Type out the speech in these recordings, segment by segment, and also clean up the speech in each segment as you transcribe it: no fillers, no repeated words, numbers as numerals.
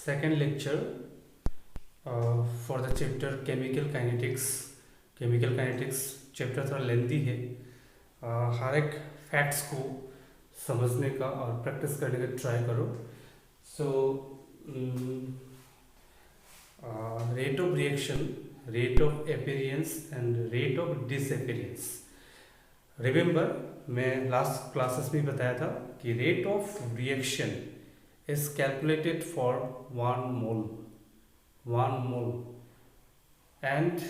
second lecture for the chapter chemical kinetics. chemical kinetics chapter थोड़ा lengthy है। हर एक facts को समझने का और प्रैक्टिस करने का ट्राई करो। सो rate of reaction, rate of appearance and rate of disappearance. Remember, मैं लास्ट क्लासेस में बताया था कि rate of reaction is calculated for 1 mole and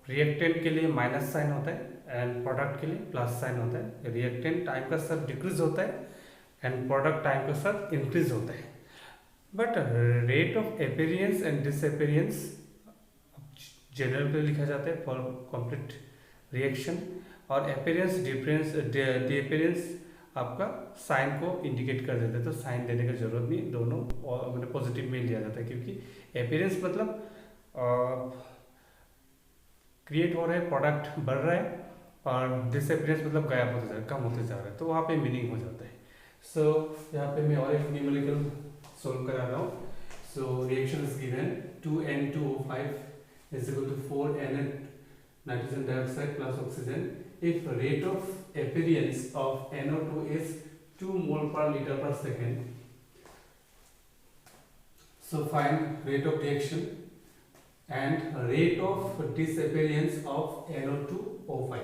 reactant के लिए माइनस साइन होता है एंड प्रोडक्ट के लिए प्लस साइन होता है। रिएक्टेंट टाइम का साथ डिक्रीज होता है एंड प्रोडक्ट टाइम का साथ इंक्रीज होता है। But rate of appearance and disappearance general पे लिखा जाता है फॉर कंप्लीट रिएक्शन, और अपीयरेंस डिफरेंस आपका साइन को इंडिकेट कर देता है, तो साइन देने की जरूरत नहीं, दोनों मतलब पॉजिटिव में लिया जाता है, क्योंकि अपीयरेंस मतलब क्रिएट हो रहा है, प्रोडक्ट बढ़ रहा है, और डिसअपीयरेंस मतलब गायब होते जा रहा है, कम होते जा रहा है, तो वहाँ पे मीनिंग हो जाता है। सो यहाँ पे मैं और एक न्यूमेरिकल सोल्व करा रहा हूँ। So reaction is given 2N2O5 is equal to 4Na nitrogen dioxide plus oxygen if rate of appearance of NO2 is 2 mole per liter per second. So find rate of reaction and rate of disappearance of NO2O5.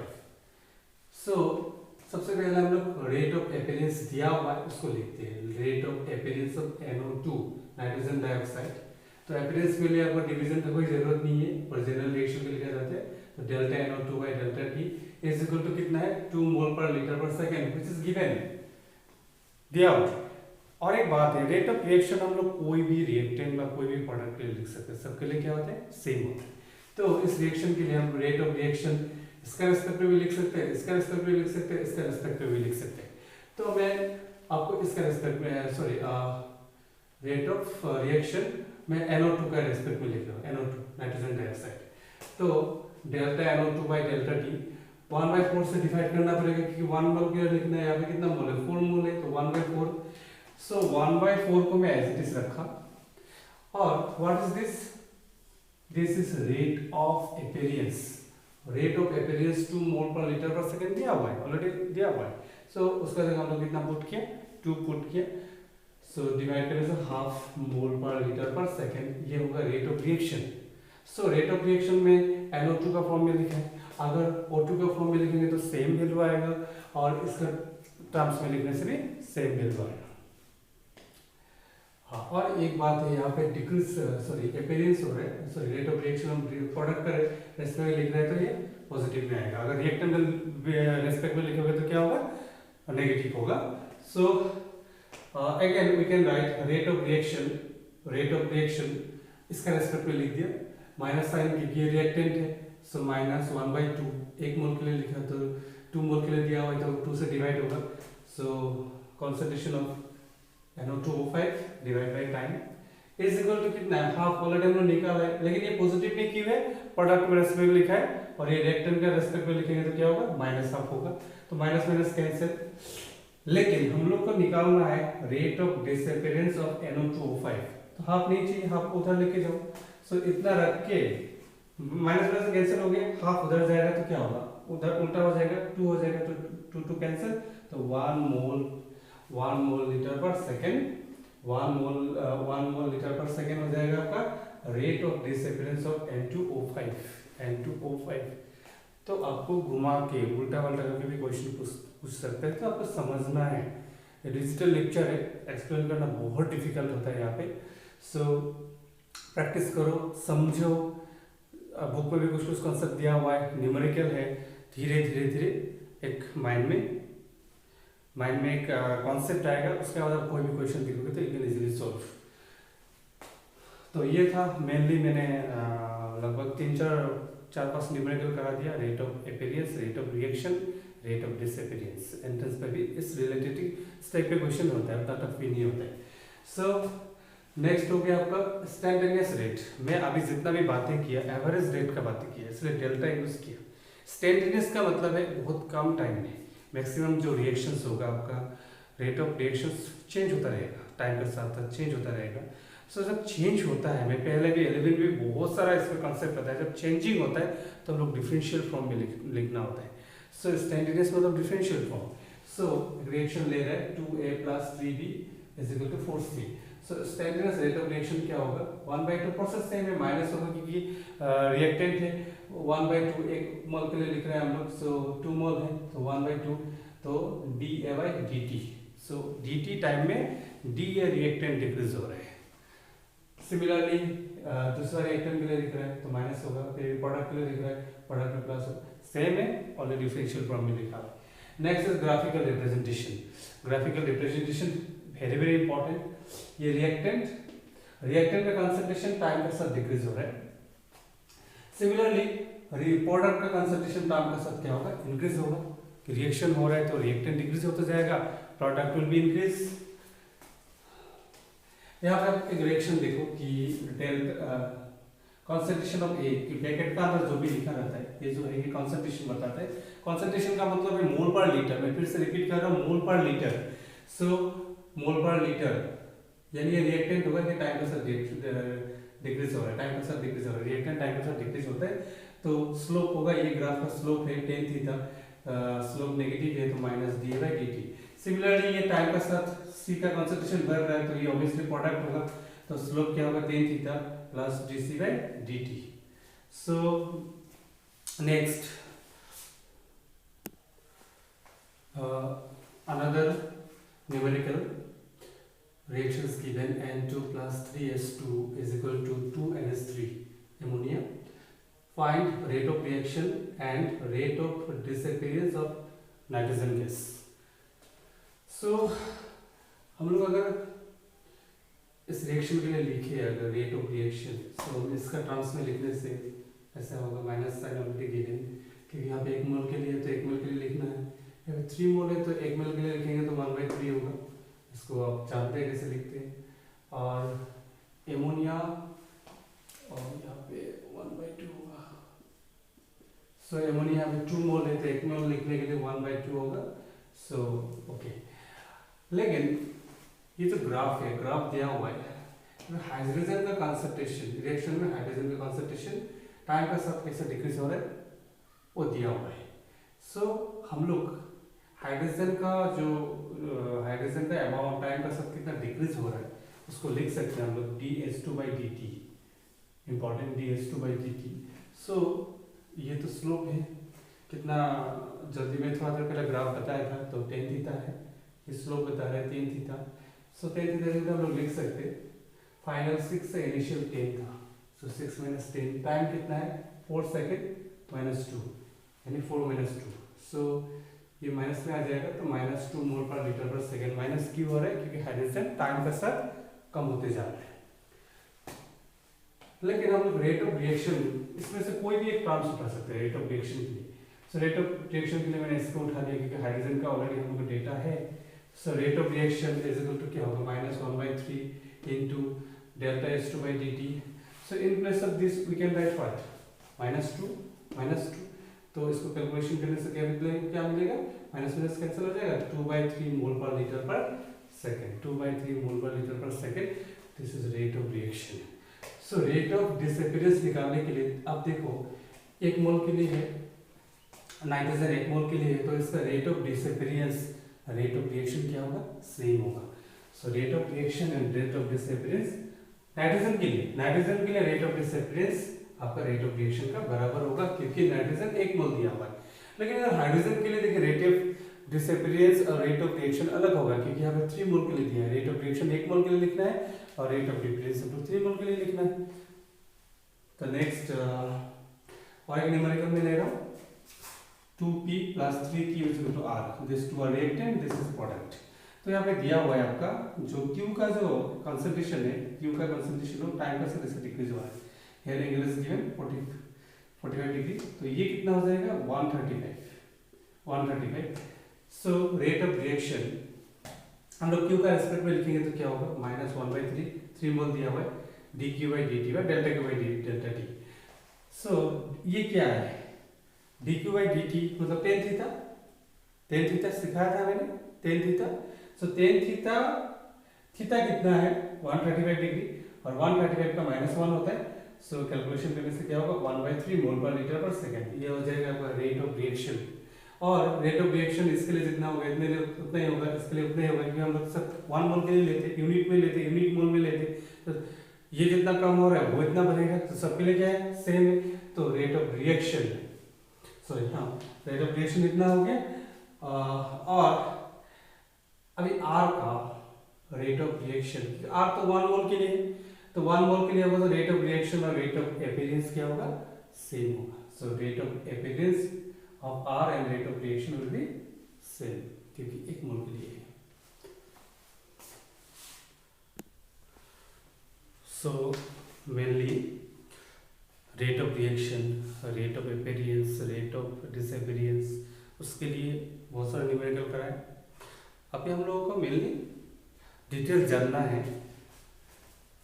So सबसे पहले हम लोग rate of appearance दिया हुआ है उसको लिखते हैं। Rate of appearance of NO2 nitrogen dioxide. तो अपीयरेंस के लिए आपको डिवीजन की कोई जरूरत नहीं है, और जनरल रिएक्शन के लिखा जाता है। तो delta NO2 by delta T is equal to कितना है 2 मोल पर लीटर पर सेकंड, व्हिच इज गिवन दिया हुआ। और एक बात है, रेट ऑफ रिएक्शन हम लोग कोई भी रिएक्टेंट या कोई भी प्रोडक्ट के लिए लिख सकते हैं, सबके लिए क्या होता है सेम होता है। तो इस रिएक्शन के लिए हम रेट ऑफ रिएक्शन इसका रिस्पेक्ट में भी लिख सकते हैं, इसका रिस्पेक्ट में लिख सकते हैं, इसका रिस्पेक्ट में भी लिख सकते हैं। तो मैं आपको इसका रिस्पेक्ट में रेट ऑफ रिएक्शन मैं NO2 का रिस्पेक्ट में लिख रहा हूँ, NO2 नाइट्रोजन डाइऑक्साइड। तो delta NO2 by delta T 1/4 से डिवाइड करना पड़ेगा, क्योंकि 1 मोल के लिखना है, यहाँ पे कितना मोल है 4 मोल है, तो 1/4। सो 1/4 को मैं एज इट इज रखा, और what is this? This is rate of appearance. Rate of appearance 2 मोल पर लीटर पर सेकंड दिया हुआ है, ऑलरेडी दिया हुआ है। सो उसका जगह हम लोग कितना पुट किया, 2 पुट किया। सो डिवाइड करें तो हाफ मोल पर लीटर पर सेकंड, ये होगा rate of reaction. So rate of reaction में NO2 का फॉर्म में लिखा है, अगर O2 का फॉर्म में लिखेंगे तो सेम वैल्यू आएगा, और इसका टर्म्स में लिखने से भी सेम वैल्यू आएगा। हाँ, और एक बात है, यहाँ पे डिक्रीज अपीयरेंस हो रहा है, सॉरी रेट ऑफ रिएक्शन हम प्रोडक्ट का रेस्पेक्ट में लिख रहे हैं, तो ये पॉजिटिव में आएगा। अगर रिएक्टेंट रेस्पेक्ट में लिखोगे तो क्या होगा, नेगेटिव होगा। So again we can write rate of reaction इसका रेस्पेक्ट में लिख दिया, माइनस साइन क्योंकि ये रिएक्टेंट है, सो माइनस 1/2, 1 मोल के लिए लिखा तो 2 मोल के लिए दिया हुआ है, तो 2 से डिवाइड होगा। So concentration of NO2O5 divide by time is equal to कितना है, हाफ। ऑलरेडी हमने निकाला है, लेकिन ये पॉजिटिव में क्यों है, प्रोडक्ट में रेस्पेक्ट में लिखा है, और ये रिएक्टेंट का रेस्पेक्ट में लिखेंगे तो क्या होगा, माइनस हाफ होगा, तो माइनस माइनस कैंसिल। लेकिन हम लोग को निकालना है rate of disappearance of NO2O5, तो हाफ नहीं चाहिए, हाफ उधर लेके जाओ। सो इतना रख के माइनस माइनस कैंसिल हो गया, हाफ उधर जाएगा तो क्या होगा, उधर उल्टा हो जाएगा, 2 हो जाएगा, तो 2 कैंसिल, तो 1 मोल लीटर पर सेकंड, 1 मोल लीटर पर सेकंड हो जाएगा आपका rate of disappearance of N2O5। तो आपको घुमा के उल्टा पल्टा करके भी क्वेश्चन पूछ सकते हैं, तो आपको समझना है। डिजिटल लेक्चर है, एक्सप्लेन करना बहुत डिफिकल्ट होता है यहाँ पे। सो प्रैक्टिस करो, समझो, बुक में भी कुछ कुछ कॉन्सेप्ट दिया हुआ है, न्यूमेरिकल है, धीरे धीरे एक माइंड में एक कॉन्सेप्ट आएगा, उसके बाद आप कोई भी क्वेश्चन देखोगे तो यू कैन इजीली सॉल्व। तो ये था मेनली, मैंने लगभग 3-4-5 न्यूमेरिकल करा दिया, rate of appearance, rate of reaction, rate of disappearance. Entrance पे भी इस रिलेटेड इस टाइप के क्वेश्चन होता है, उतना टफ भी नहीं होता है। सो नेक्स्ट हो गया आपका इंस्टैन्टेनियस रेट। मैं अभी जितना भी बातें किया एवरेज रेट का बातें किया, इसलिए डेल्टा यूज किया। इंस्टैन्टेनियस का मतलब है बहुत कम टाइम में मैक्सिमम जो रिएक्शंस होगा आपका रेट ऑफ रिएक्शन चेंज होता रहेगा, टाइम के साथ साथ चेंज होता रहेगा। सो जब चेंज होता है, मैं पहले भी 11 में बहुत सारा इसमें कॉन्सेप्ट पता है, जब चेंजिंग होता है तो हम लोग डिफरेंशियल फॉर्म में लिखना होता है। सो इंस्टेंटेनियस मतलब डिफरेंशियल फॉर्म। सो रिएक्शन ले रहा है 2a + 3b = 4c। So instantaneous rate of reaction क्या होगा, 1/2 प्रोसेस सेम है, माइनस होगा क्योंकि रिएक्टेंट है, 1/2 एक मोल के लिए लिख रहे हैं हम लोग, सो 2 मोल है तो 1/2, तो dA/dt। सो dt टाइम में d या रिएक्टेंट डिक्रीज हो रहा है। सिमिलरली दूसरा रिएक्टेंट के लिए लिख रहा है तो माइनस होगा, फिर प्रोडक्ट के लिए लिख रहा है प्रोडक्ट में प्लस होगा, सेम है, ऑलरेडी डिफरेंशियल फॉर्म में लिखा है। Next is graphical representation. Graphical representation very very important. ये रिएक्टेंट का कंसंट्रेशन टाइम के साथ डिक्रीज हो रहा है। सिमिलरली प्रोडक्ट का कंसंट्रेशन टाइम के साथ क्या होगा, इंक्रीज होगा। रिएक्शन हो रहा है तो रिएक्टेंट डिक्रीज होता जाएगा, प्रोडक्ट विल बी इंक्रीज। यहाँ पे आप एक रिएक्शन देखो कि कॉन्सेंट्रेशन ऑफ ए, ब्रैकेट का अंदर जो भी लिखा रहता है, ये जो है ये कॉन्सेंट्रेशन बताता है। कॉन्सेंट्रेशन का मतलब है मोल पर लीटर। मैं फिर से रिपीट कर रहा हूँ, मोल पर लीटर। सो मोल पर लीटर यानी ये रिएक्टेंट होगा कि टाइम के साथ डिक्रीज हो रहा है, टाइम के साथ डिक्रीज हो रहा है, रिएक्टेंट टाइम के साथ डिक्रीज होता है। तो स्लोप होगा, ये ग्राफ का स्लोप है tan थीटा, स्लोप नेगेटिव है तो -dA/dt। सिमिलरली ये टाइम के साथ c का कंसंट्रेशन बढ़ रहा है तो ये ऑब्वियसली प्रोडक्ट होगा, तो स्लोप क्या होगा, tan theta + dc/dt। So next another numerical reactions given N2 + 3S2 = 2NH3 ammonia. Find rate of reaction and rate of disappearance of nitrogen gas. So हम लोग अगर इस रिएक्शन के लिए लिखे अगर रेट ऑफ रिएक्शन, तो इसका टर्म्स में लिखने से ऐसा होगा, माइनस साइन ऑलरेडी गिवन, क्योंकि यहाँ पे 1 मोल के लिए तो 1 मोल के लिए लिखना है, अगर 3 मोल है तो 1 मोल के लिए लिखेंगे तो 1/3 होगा। इसको आप जानते हैं कैसे लिखते हैं। और एमोनिया और यहाँ पे 1/2 होगा। सो एमोनिया में 2 मोल है तो 1 मोल लिखने के लिए 1/2 होगा। सो ओके, लेकिन ये जो ग्राफ है, ग्राफ दिया हुआ है, हाइड्रोजन का कंसंट्रेशन, रिएक्शन में हाइड्रोजन का कंसंट्रेशन टाइम के साथ कैसे डिक्रीज हो रहा है वो दिया हुआ है। सो हम लोग हाइड्रोजन का अमाउंट टाइम का साथ कितना डिक्रीज हो रहा है उसको लिख सकते हैं हम लोग dH2/dt, इंपॉर्टेंट dH2/dt। सो ये तो स्लोप है, कितना जल्दी में थोड़ा देर पहले ग्राफ बताया था तो tan थीटा है, ये स्लोप बता रहा है tan थीटा। सो tan थीटा हम लोग लिख सकते हैं, फाइनल 6 से इनिशियल 10 था, सो 6 - 10, टाइम कितना है 4 सेकेंड -2 यानी 4 - 2। सो ये माइनस में आ जाएगा तो -2 मोल पर लीटर पर सेकेंड। माइनस क्यों हो रहा है, क्योंकि हाइड्रोजन टाइम के साथ कम होते जा रहा है। लेकिन हम लोग रेट ऑफ रिएक्शन, इसमें से कोई भी एक टर्म्स उठा सकते हैं रेट ऑफ रिएक्शन के लिए। सो रेट ऑफ रिएक्शन के लिए मैंने इसको उठा लिया क्योंकि हाइड्रोजन का ऑलरेडी हम लोग डेटा है। सो रेट ऑफ रिएक्शन = क्या होगा, -1/3 into ΔH2/dt। So in place of this we can write what, -2। तो इसको कैलकुलेशन करने से क्या मिलेगा, माइनस माइनस कैंसिल हो जाएगा, 2/3 मोल पर लीटर पर सेकेंड, 2/3 मोल पर लीटर पर second. This is rate of reaction. So rate of disappearance निकालने के लिए अब देखो 1 मोल के लिए है नाइट्रोजन, 1 मोल के लिए है, तो इसका rate of disappearance, rate of reaction क्या होगा, सेम होगा। So rate of reaction and rate of disappearance nitrogen के लिए रेट ऑफ डिसअपीयरेंस आपका रेट ऑफ रिएक्शन का बराबर होगा, क्योंकि नाइट्रोजन 1 मोल दिया हुआ है। लेकिन अगर हाइड्रोजन के लिए देखिए रेट ऑफ डिसअपीयरेंस और रेट ऑफ रिएक्शन अलग होगा, क्योंकि यहाँ पे 3 मोल के लिए दिया है, रेट ऑफ रिएक्शन 1 मोल के लिए लिखना है और रेट ऑफ डिसअपीयरेंस हमको 3 मोल के लिए लिखना है। तो नेक्स्ट और एक न्यूमेरिकल में ले रहा हूँ, 2p + 3q = r। This 2 are reactant, this is product. तो यहाँ पे दिया हुआ है आपका जो Q का जो कंसंट्रेशन है, Q का कंसंट्रेशन हो टाइम का साथ डिक्रीज हो रहा है। Here angle is given 45 degree, तो ये कितना हो जाएगा 135। सो रेट ऑफ रिएक्शन हम लोग Q का रेस्पेक्ट में लिखेंगे तो क्या होगा, -1/3, 3 मोल दिया हुआ है, dQ/dt व ΔQ/ΔT। सो ये क्या है, dQ/dt मतलब tan थीटा सिखाया था मैंने, tan थीटा। सो टेन थीटा, थीटा कितना है 135 डिग्री और 135 का -1 होता है। सो कैलकुलेशन करने से क्या होगा 1/3 मोल पर लीटर पर सेकंड, ये हो जाएगा आपका रेट ऑफ रिएक्शन। और रेट ऑफ रिएक्शन इसके लिए जितना होगा इतने लिए उतना ही होगा, इसके लिए उतना ही होगा क्योंकि हम लोग सब 1 मोल के लिए लेते, यूनिट में लेते, यूनिट मोल में लेते, तो ये जितना कम हो रहा है वो इतना बढ़ेगा। तो सबके लिए क्या है सेम है, तो रेट ऑफ रिएक्शन, सॉरी हाँ रेट ऑफ रिएक्शन इतना हो गया। और अभी आर का रेट ऑफ रिएक्शन, आर तो 1 मोल के लिए, तो 1 मोल के लिए होगा तो रेट ऑफ रिएक्शन और रेट ऑफ अपीयरेंस क्या होगा सेम होगा। So rate of appearance of R and rate of reaction will be same क्योंकि 1 मोल के लिए है। So mainly rate of reaction, rate of appearance, rate of disappearance, उसके लिए बहुत सारे न्यूमेरिकल कराए। अभी हम लोगों को मेनली डिटेल जानना है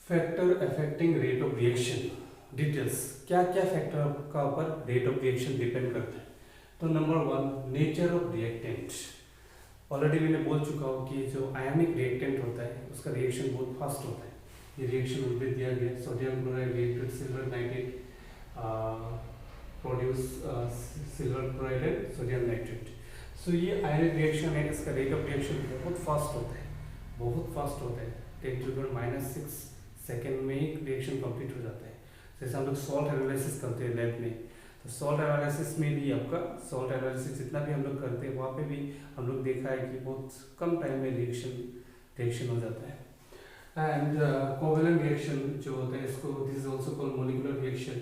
factor affecting rate of reaction, details क्या क्या फैक्टर का ऊपर रेट ऑफ रिएक्शन डिपेंड करता है। तो number 1 nature of reactant, already मैंने बोल चुका हूँ कि जो आयनिक रिएक्टेंट होता है उसका रिएक्शन बहुत फास्ट होता है। ये रिएक्शन उल्लेख दिया गया, sodium chloride react with silver nitrate produce silver chloride and sodium nitrate. So ये आयनिक रिएक्शन है, इसका रेट ऑफ रिएक्शन बहुत फास्ट होता है, बहुत फास्ट होता है, 10⁻⁻⁶ सेकेंड में ही रिएक्शन कंप्लीट हो जाता है। जैसे हम लोग सॉल्ट एनालिसिस करते हैं लैब में, तो सॉल्ट एनालिसिस में भी आपका सॉल्ट एनालिसिस जितना भी हम लोग करते हैं वहाँ पे भी हम लोग देखा है कि बहुत कम टाइम में रिएक्शन हो जाता है। एंड कोवेलेंट रिएक्शन जो होता है इसको this is also called molecular reaction.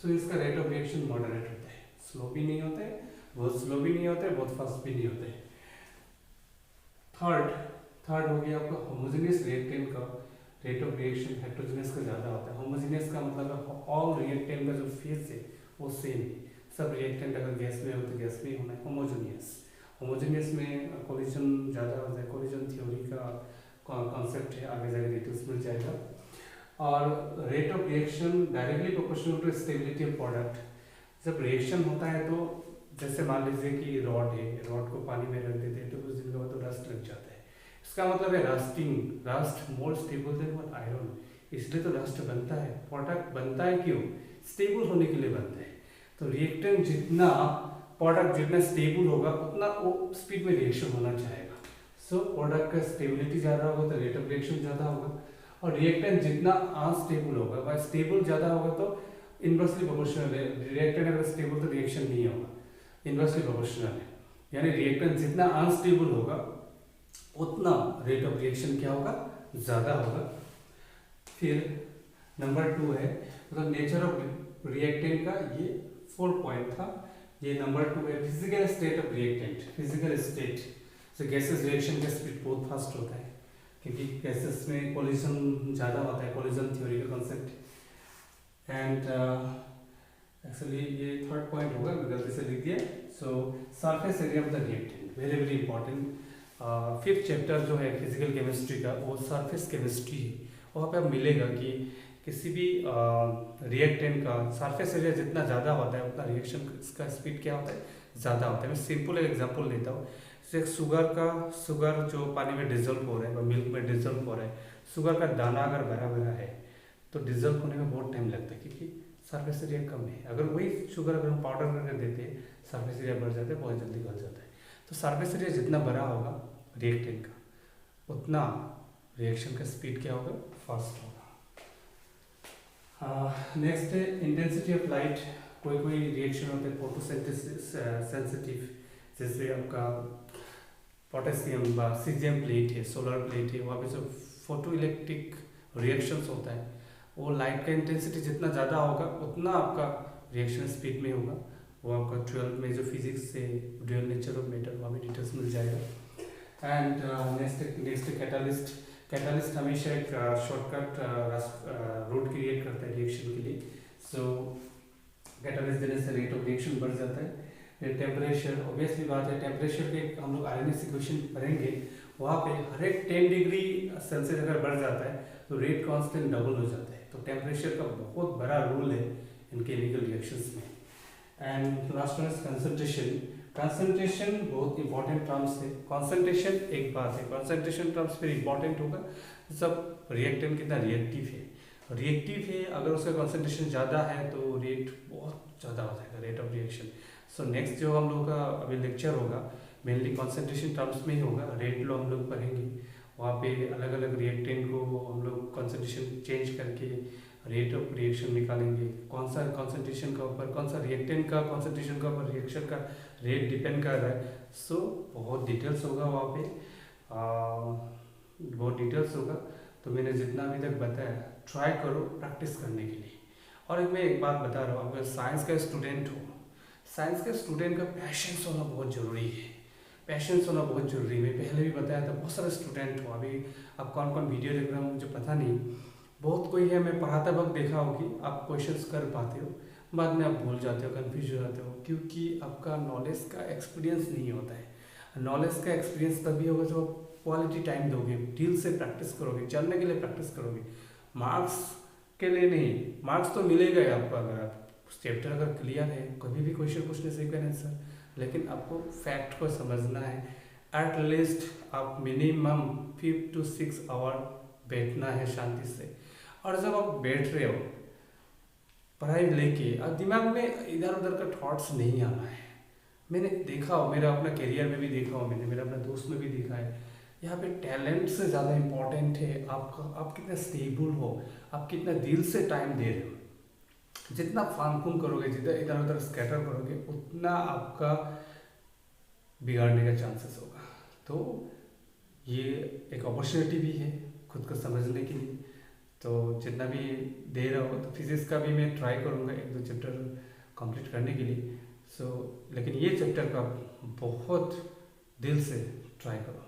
So इसका रेट ऑफ रिएक्शन मॉडरेट होता है, स्लो भी नहीं होता है, बहुत स्लो भी नहीं होता है, बहुत फास्ट भी नहीं होता है। थर्ड हो गया आपका होमोजेनियस रिएक्टेंट का रेट ऑफ रिएक्शन हेटेरोजेनियस का ज़्यादा होता है। होमोजेनियस का मतलब ऑल रिएक्टेंट का जो फेज है वो सेम है, सब रिएक्टेंट अगर गैस में हो तो गैस में होना है। होमोजेनियस में कोलिजन ज़्यादा होता है, कोलिजन थ्योरी का कॉन्सेप्ट है, आगे जाके डिटेल्स मिल जाएगा। और rate of reaction directly proportional to stability of product. जब रिएक्शन होता है तो जैसे मान लीजिए कि रॉड है, रॉड को पानी में रख देते हैं तो कुछ दिन के बाद तो रस्ट लग जाता है, इसका मतलब है rust more stable then what iron, इसलिए तो रस्ट बनता है। प्रोडक्ट बनता है क्यों, स्टेबल होने के लिए बनता है। तो रिएक्टेंट जितना प्रोडक्ट जितना स्टेबल होगा उतना वो स्पीड में रिएक्शन होना चाहेगा। सो प्रोडक्ट का स्टेबिलिटी ज़्यादा होगा तो रेट ऑफ रिएक्शन ज़्यादा होगा, और रिएक्टेंट जितना अनस्टेबल होगा व स्टेबल ज़्यादा होगा तो इनवर्सली प्रोपोर्शनल है। रिएक्टेंट अगर स्टेबल तो रिएक्शन नहीं होगा, इनवर्सली प्रोपोर्शनल है, यानी रिएक्टेंट जितना अनस्टेबल होगा उतना रेट ऑफ रिएक्शन क्या होगा ज़्यादा होगा। फिर नंबर 2 है मतलब नेचर ऑफ रिएक्टेंट का, ये 4 पॉइंट था। ये नंबर 2 है physical state of reactant, physical state. तो गैसेस रिएक्शन का स्पीड बहुत फास्ट होता है क्योंकि गैसेस में कोलिजन ज़्यादा होता है, कोलिजन थ्योरी का कॉन्सेप्ट। एंड एक्चुअली ये 3rd पॉइंट होगा, गलती से लिख दिया। सो surface area of the reactant very very important. 5th chapter जो है फिजिकल केमिस्ट्री का वो सरफेस केमिस्ट्री है, वहाँ पे अब मिलेगा कि किसी भी रिएक्टेंट का सरफेस एरिया जितना ज़्यादा होता है उतना रिएक्शन का स्पीड क्या होता है ज़्यादा होता है। मैं सिंपल एक एग्जांपल देता हूँ, जैसे शुगर जो पानी में डिजोल्व हो रहा है, मिल्क में डिजोल्व हो रहा है, शुगर का दाना अगर भरा भरा है तो डिजोल्व होने में बहुत टाइम लगता है क्योंकि सरफेस एरिया कम है। अगर वही शुगर अगर हम पाउडर करके देते हैं सरफेस एरिया बढ़ जाता है, बहुत जल्दी बढ़ जाता है। तो सरफेस एरिया जितना बड़ा होगा रिएक्टेंट का उतना रिएक्शन का स्पीड क्या होगा फास्ट होगा। नेक्स्ट है इंटेंसिटी ऑफ लाइट। कोई रिएक्शन होते हैं फोटोसिंथेसिस सेंसिटिव, जैसे आपका पोटेशियम सीजियम प्लेट है, सोलर प्लेट है, वहाँ पे जो फोटो इलेक्ट्रिक रिएक्शंस होता है वो लाइट का इंटेंसिटी जितना ज़्यादा होगा उतना आपका रिएक्शन स्पीड में होगा। वो आपका 12 में जो फिजिक्स से ड्यूअल नेचर ऑफ मैटर वहाँ भी डिटेल्स मिल जाएगा। एंड नेक्स्ट कैटालिस्ट हमेशा एक शॉर्टकट रूट क्रिएट करता है रिएक्शन के लिए। सो कैटालिस्ट देने से रेट ऑफ रिएक्शन बढ़ जाता है। टेम्परेचर ऑब्वियसली बात है, टेम्परेचर के हम लोग आयनिक इक्वेशन पढ़ेंगे, वहाँ पे हर एक 10 डिग्री सेल्सियस अगर बढ़ जाता है तो रेट कांस्टेंट डबल हो जाता है। तो टेम्परेचर का बहुत बड़ा रोल है इन केमिकल रिएक्शंस में। And last one is concentration. Concentration बहुत इंपॉर्टेंट टर्म्स है। कंसंट्रेशन एक बात है, कंसंट्रेशन टर्म्स फिर इंपॉर्टेंट होगा जब रिएक्टेंट कितना रिएक्टिव है, अगर उसका कंसंट्रेशन ज़्यादा है तो रेट बहुत ज़्यादा हो जाएगा, rate of reaction. So next जो हम लोग का अभी लेक्चर होगा मेनली कंसंट्रेशन टर्म्स में ही होगा। रेट लो हम लोग पढ़ेंगे, वहाँ पे अलग अलग रिएक्टेंट को हम लोग कंसंट्रेशन चेंज करके रेट ऑफ रिएक्शन निकालेंगे, कौन सा कंसंट्रेशन का ऊपर, कौन सा रिएक्टेंट का कंसंट्रेशन का ऊपर रिएक्शन का रेट डिपेंड कर रहा है। सो बहुत डिटेल्स होगा वहाँ पे, बहुत डिटेल्स होगा। तो मैंने जितना अभी तक बताया ट्राई करो प्रैक्टिस करने के लिए। और मैं एक बात बता रहा हूँ, अगर साइंस का स्टूडेंट हो, साइंस के स्टूडेंट का पैशंस होना बहुत ज़रूरी है, पैशंस होना बहुत ज़रूरी है। मैं पहले भी बताया था, बहुत सारे स्टूडेंट हो, अभी आप कौन कौन वीडियो देख रहे हो मुझे पता नहीं, बहुत कोई है मैं पढ़ाता वक्त देखा हो कि आप क्वेश्चंस कर पाते हो, बाद में आप भूल जाते हो, कंफ्यूज हो जाते हो, क्योंकि आपका नॉलेज का एक्सपीरियंस नहीं होता है। नॉलेज का एक्सपीरियंस तभी होगा जब आप क्वालिटी टाइम दोगे, दिल से प्रैक्टिस करोगे, जानने के लिए प्रैक्टिस करोगे, मार्क्स के लिए नहीं। मार्क्स तो मिलेगा ही आपको अगर आप चैप्टर अगर क्लियर है, कभी भी क्वेश्चन पूछने से क्या आंसर, लेकिन आपको फैक्ट को समझना है। एट लीस्ट आप मिनिमम 5 to 6 आवर बैठना है शांति से। और जब आप बैठ रहे हो पढ़ाई लेके, अब दिमाग में इधर उधर का थॉट्स नहीं आना है। मैंने देखा हो, मेरा अपना करियर में भी देखा हो, मैंने मेरा अपना दोस्त में भी देखा है, यहाँ पे टैलेंट से ज़्यादा इम्पोर्टेंट है आपका, आप कितना स्टेबल हो, आप कितना दिल से टाइम दे रहे हो। जितना फानफून करोगे, जितना इधर उधर स्कैटर करोगे, उतना आपका बिगाड़ने का चांसेस होगा। तो ये एक अपॉर्चुनिटी भी है खुद को समझने के लिए। तो जितना भी दे रहा हो, तो फिजिक्स का भी मैं ट्राई करूँगा 1-2 चैप्टर कंप्लीट करने के लिए। लेकिन ये चैप्टर का बहुत दिल से ट्राई करो।